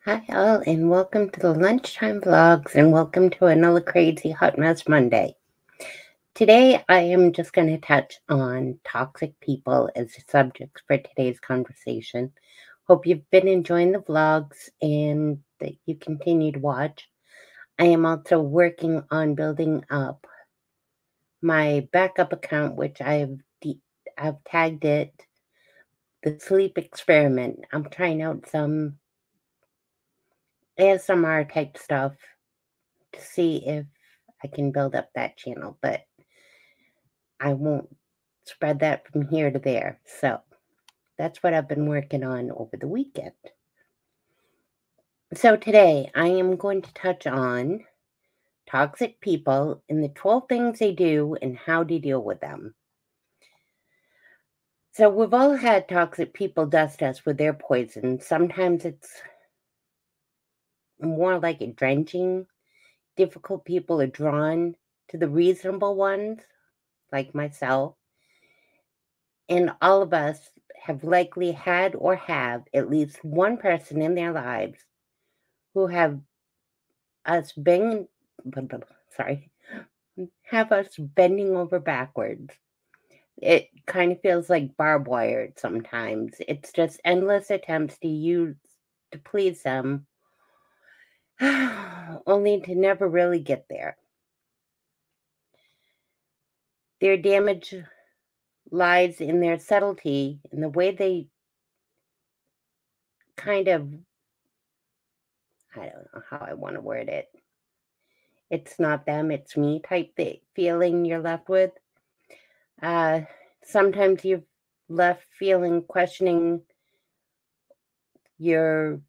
Hi, all, and welcome to the Lunchtime Vlogs, and welcome to another crazy Hot Mess Monday. Today, I am just going to touch on toxic people as the subject for today's conversation. Hope you've been enjoying the vlogs and that you continue to watch. I am also working on building up my backup account, which I've tagged it the Sleep Experiment. I'm trying out some ASMR type stuff to see if I can build up that channel, but I won't spread that from here to there. So that's what I've been working on over the weekend. So today I am going to touch on toxic people and the 12 things they do and how to deal with them. So we've all had toxic people dust us with their poison. Sometimes it's more like a drenching. Difficult people are drawn to the reasonable ones, like myself. And all of us have likely had or have at least one person in their lives who us bend, sorry, have us bending over backwards. It kind of feels like barbed wire sometimes. It's just endless attempts to please them, only to never really get there. Their damage lies in their subtlety, in the way they kind of, I don't know how I want to word it. It's not them, it's me type feeling you're left with. Uh, Sometimes you're left feeling questioning your,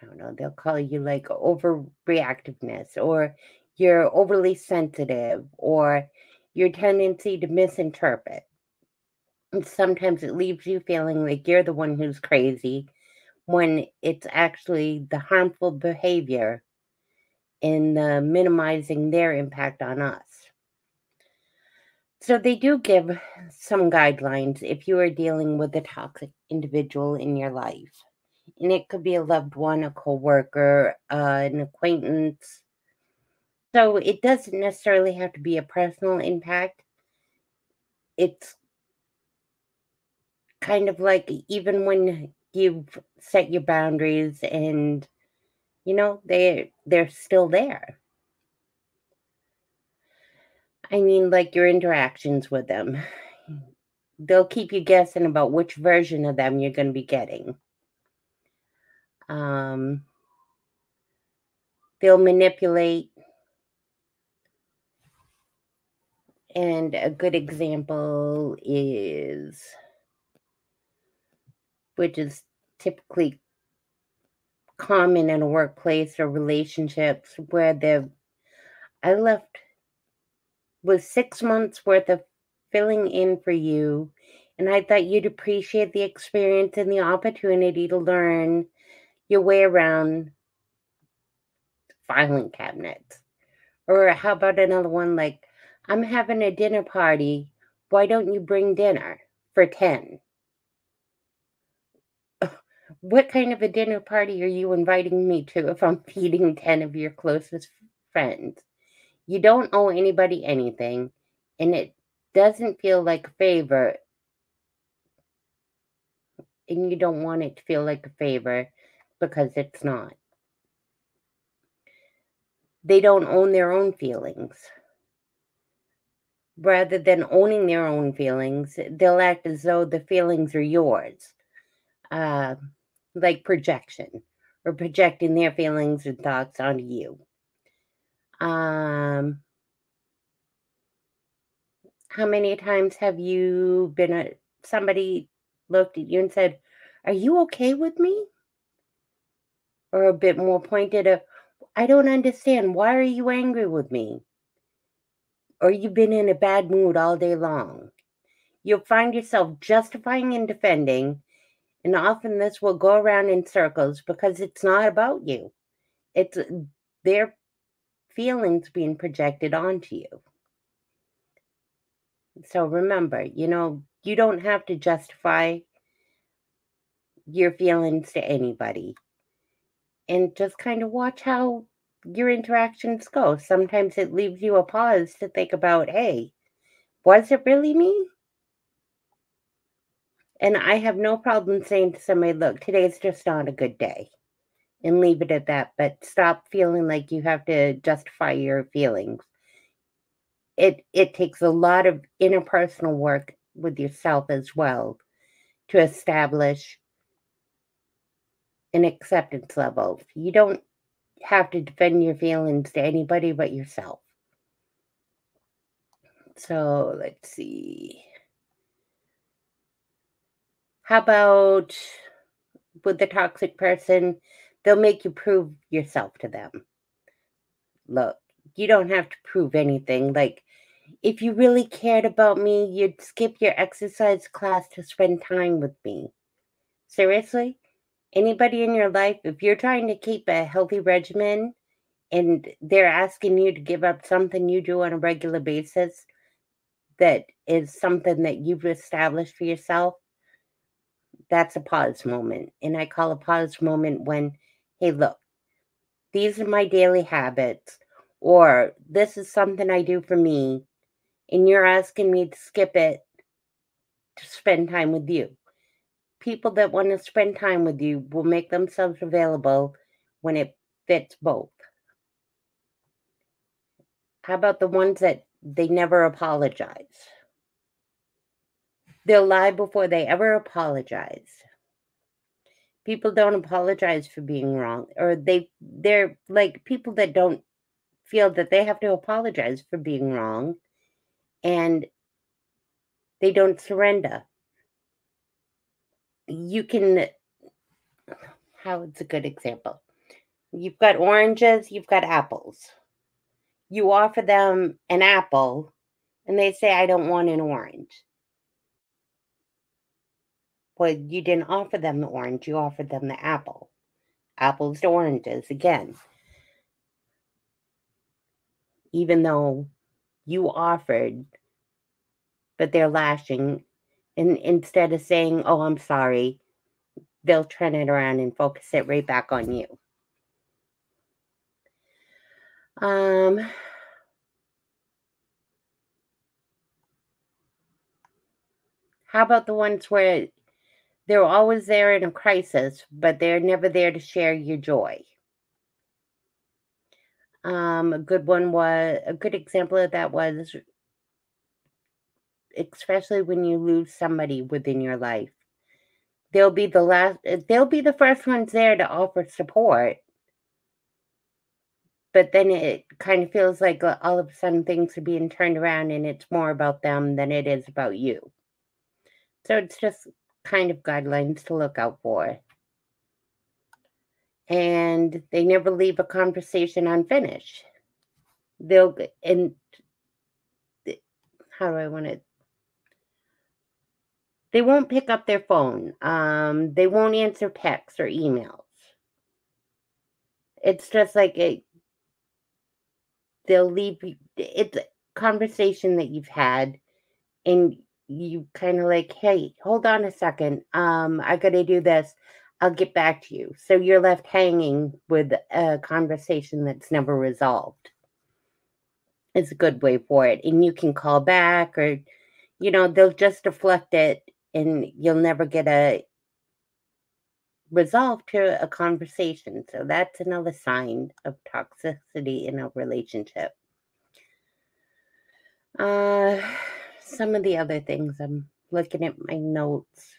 I don't know, they'll call you like overreactiveness, or you're overly sensitive, or your tendency to misinterpret. And sometimes it leaves you feeling like you're the one who's crazy when it's actually the harmful behavior in minimizing their impact on us. So they do give some guidelines if you are dealing with a toxic individual in your life. And it could be a loved one, a coworker, an acquaintance. So it doesn't necessarily have to be a personal impact. It's kind of like even when you've set your boundaries and they're still there. I mean, like your interactions with them. They'll keep you guessing about which version of them you're going to be getting. Um, they'll manipulate, and a good example is, which is typically common in a workplace or relationships, where I left with 6 months worth of filling in for you, and I thought you'd appreciate the experience and the opportunity to learn your way around filing cabinets. Or how about another one like, I'm having a dinner party. Why don't you bring dinner for 10? What kind of a dinner party are you inviting me to if I'm feeding 10 of your closest friends? You don't owe anybody anything, and it doesn't feel like a favor, and you don't want it to feel like a favor because it's not. They don't own their own feelings. Rather than owning their own feelings, they'll act as though the feelings are yours, uh, like projection, or projecting their feelings and thoughts onto you. Um, how many times have you somebody looked at you and said, "Are you okay with me?" Or a bit more pointed, "I don't understand. Why are you angry with me?" Or you've been in a bad mood all day long. You'll find yourself justifying and defending, and often this will go around in circles because it's not about you. It's their feelings being projected onto you. So remember, you don't have to justify your feelings to anybody. And just kind of watch how your interactions go. Sometimes it leaves you a pause to think about, hey, was it really me? And I have no problem saying to somebody, look, today's just not a good day. And leave it at that. But stop feeling like you have to justify your feelings. It takes a lot of interpersonal work with yourself as well to establish an acceptance level. You don't have to defend your feelings to anybody but yourself. So let's see. How about with the toxic person, they'll make you prove yourself to them. Look, you don't have to prove anything. Like, if you really cared about me, you'd skip your exercise class to spend time with me. Seriously? Anybody in your life, if you're trying to keep a healthy regimen and they're asking you to give up something you do on a regular basis that is something that you've established for yourself, that's a pause moment. And I call a pause moment when, hey, look, these are my daily habits, or this is something I do for me, and you're asking me to skip it to spend time with you. People that want to spend time with you will make themselves available when it fits both. How about the ones that they never apologize? They'll lie before they ever apologize. People don't apologize for being wrong, or they're like people that don't feel that they have to apologize for being wrong, and they don't surrender. You can, how it's a good example. You've got oranges, you've got apples. You offer them an apple, and they say, I don't want an orange. Well, you didn't offer them the orange, you offered them the apple. Apples to oranges again. Even though you offered, but they're lashing. And instead of saying, oh, I'm sorry, they'll turn it around and focus it right back on you. How about the ones where they're always there in a crisis, but they're never there to share your joy? A good example of that was, especially when you lose somebody within your life, they'll be the first ones there to offer support, but then it kind of feels like all of a sudden things are being turned around and it's more about them than it is about you. So it's just kind of guidelines to look out for. And they never leave a conversation unfinished. How do I want it? They won't pick up their phone. They won't answer texts or emails. It's just like they'll leave. It's a conversation that you've had, and you kind of like, hey, hold on a second. I got to do this. I'll get back to you. So you're left hanging with a conversation that's never resolved. It's a good way for it. And you can call back, or, they'll just deflect it and you'll never get a resolve to a conversation. So that's another sign of toxicity in a relationship. Some of the other things, I'm looking at my notes,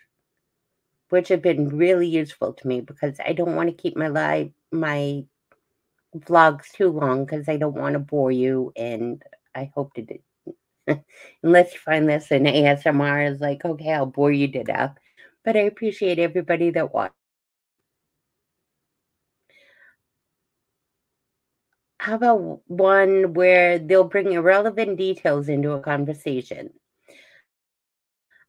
which have been really useful to me because I don't want to keep my vlogs too long because I don't want to bore you, and I hope to do. Unless you find this in ASMR is like, okay, I'll bore you to death. But I appreciate everybody that watched. How about one where they'll bring irrelevant details into a conversation?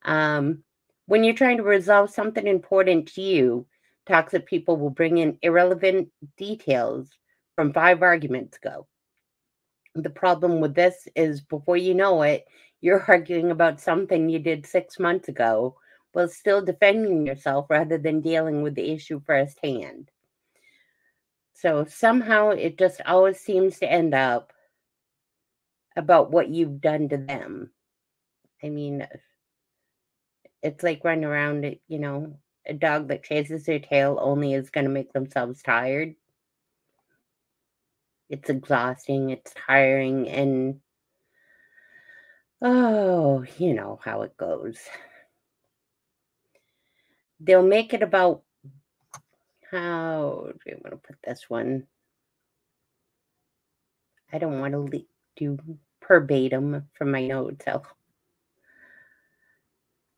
When you're trying to resolve something important to you, toxic people will bring in irrelevant details from 5 arguments ago. The problem with this is before you know it, you're arguing about something you did 6 months ago while still defending yourself rather than dealing with the issue firsthand. So somehow it just always seems to end up about what you've done to them. I mean, it's like running around, a dog that chases their tail only is going to make themselves tired. It's exhausting, it's tiring, and oh, you know how it goes. They'll make it about, how do you want to put this one? I don't want to do verbatim from my notes.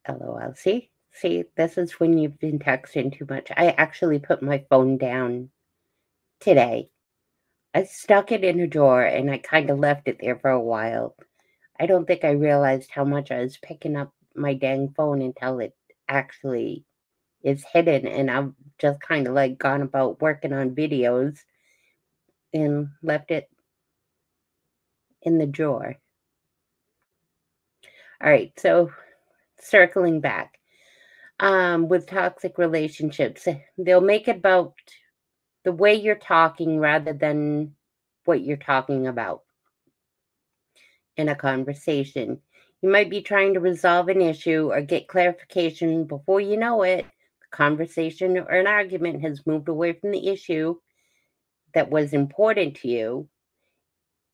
LOL. See, this is when you've been texting too much. I actually put my phone down today. I stuck it in a drawer and I kind of left it there for a while. I don't think I realized how much I was picking up my dang phone until it actually is hidden, and I've just kind of like gone about working on videos and left it in the drawer. All right, so circling back, with toxic relationships, they'll make it about the way you're talking rather than what you're talking about in a conversation. You might be trying to resolve an issue or get clarification. Before you know it, the conversation or an argument has moved away from the issue that was important to you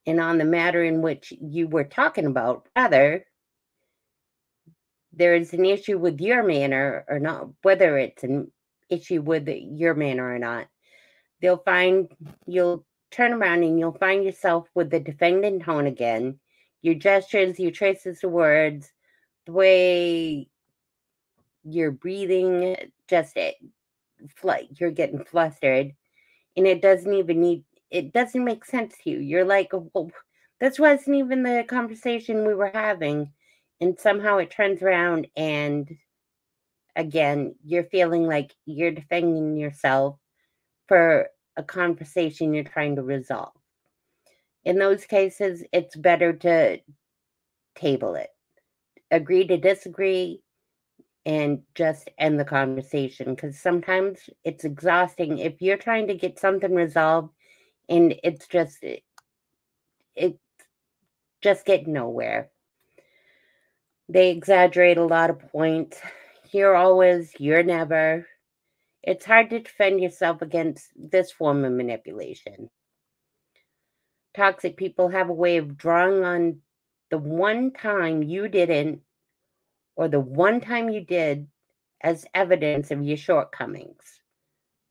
and on the matter in which you were talking about. Rather, there is an issue with your manner or not, whether it's an issue with your manner or not. You'll turn around and you'll find yourself with the defendant tone again. Your gestures, your choices of words, the way you're breathing, just you're getting flustered, and it doesn't make sense to you. You're like, well, this wasn't even the conversation we were having, and somehow it turns around and again, you're feeling like you're defending yourself for a conversation you're trying to resolve. In those cases, it's better to table it, agree to disagree, and just end the conversation, because sometimes it's exhausting if you're trying to get something resolved and it just getting nowhere. They exaggerate a lot of points. You're always, you're never. It's hard to defend yourself against this form of manipulation. Toxic people have a way of drawing on the one time you didn't, or the one time you did, as evidence of your shortcomings.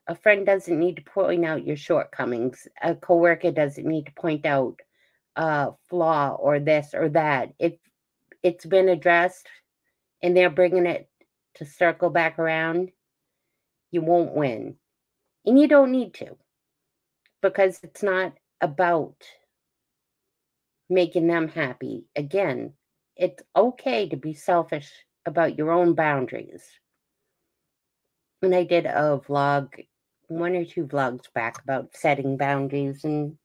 A friend doesn't need to point out your shortcomings. A coworker doesn't need to point out a flaw or this or that. If it's been addressed and they're bringing it to circle back around, you won't win. And you don't need to, because it's not about making them happy. Again, it's okay to be selfish about your own boundaries. And I did a vlog, 1 or 2 vlogs back, about setting boundaries and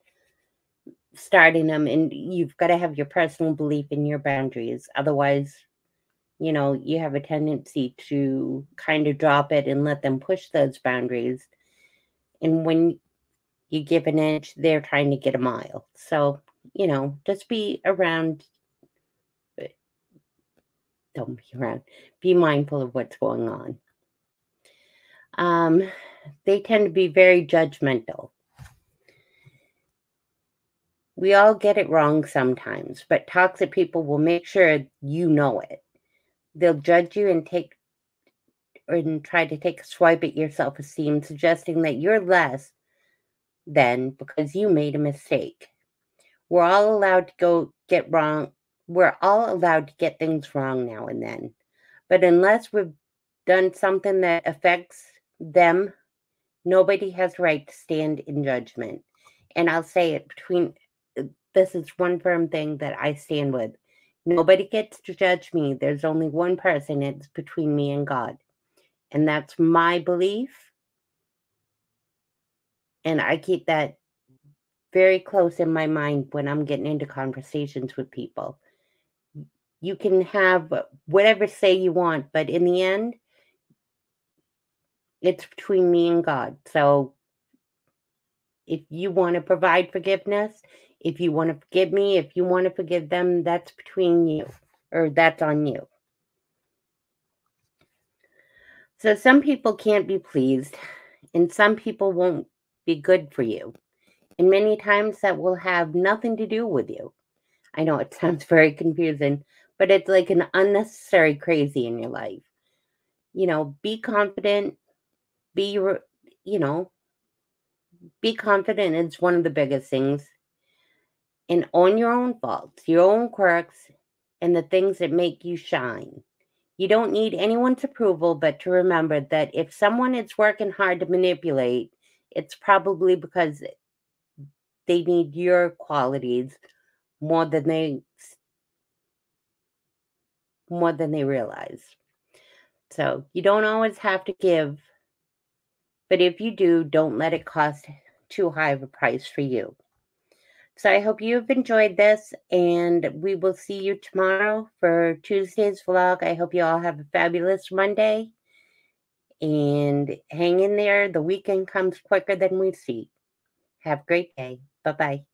starting them. And you've got to have your personal belief in your boundaries. Otherwise, you have a tendency to kind of drop it and let them push those boundaries. And when you give an inch, they're trying to get a mile. So, just be around. Don't be around. Be mindful of what's going on. They tend to be very judgmental. We all get it wrong sometimes, but toxic people will make sure you know it. They'll judge you and try to take a swipe at your self-esteem, suggesting that you're less than because you made a mistake. We're all allowed to get wrong. We're all allowed to get things wrong now and then. But unless we've done something that affects them, nobody has the right to stand in judgment. And I'll say it this is one firm thing that I stand with. Nobody gets to judge me. There's only one person. It's between me and God. And that's my belief. And I keep that very close in my mind when I'm getting into conversations with people. You can have whatever say you want, but in the end, it's between me and God. So if you want to provide forgiveness, if you want to forgive me, if you want to forgive them, that's between you, or that's on you. So some people can't be pleased, and some people won't be good for you. And many times that will have nothing to do with you. I know it sounds very confusing, but it's like an unnecessary crazy in your life. Be confident, be, you know, be confident is one of the biggest things. And own your own faults, your own quirks, and the things that make you shine. You don't need anyone's approval, but to remember that if someone is working hard to manipulate, it's probably because they need your qualities more than they realize. So you don't always have to give, but if you do, don't let it cost too high of a price for you. So I hope you've enjoyed this, and we will see you tomorrow for Tuesday's vlog. I hope you all have a fabulous Monday, and hang in there. The weekend comes quicker than we see. Have a great day. Bye-bye.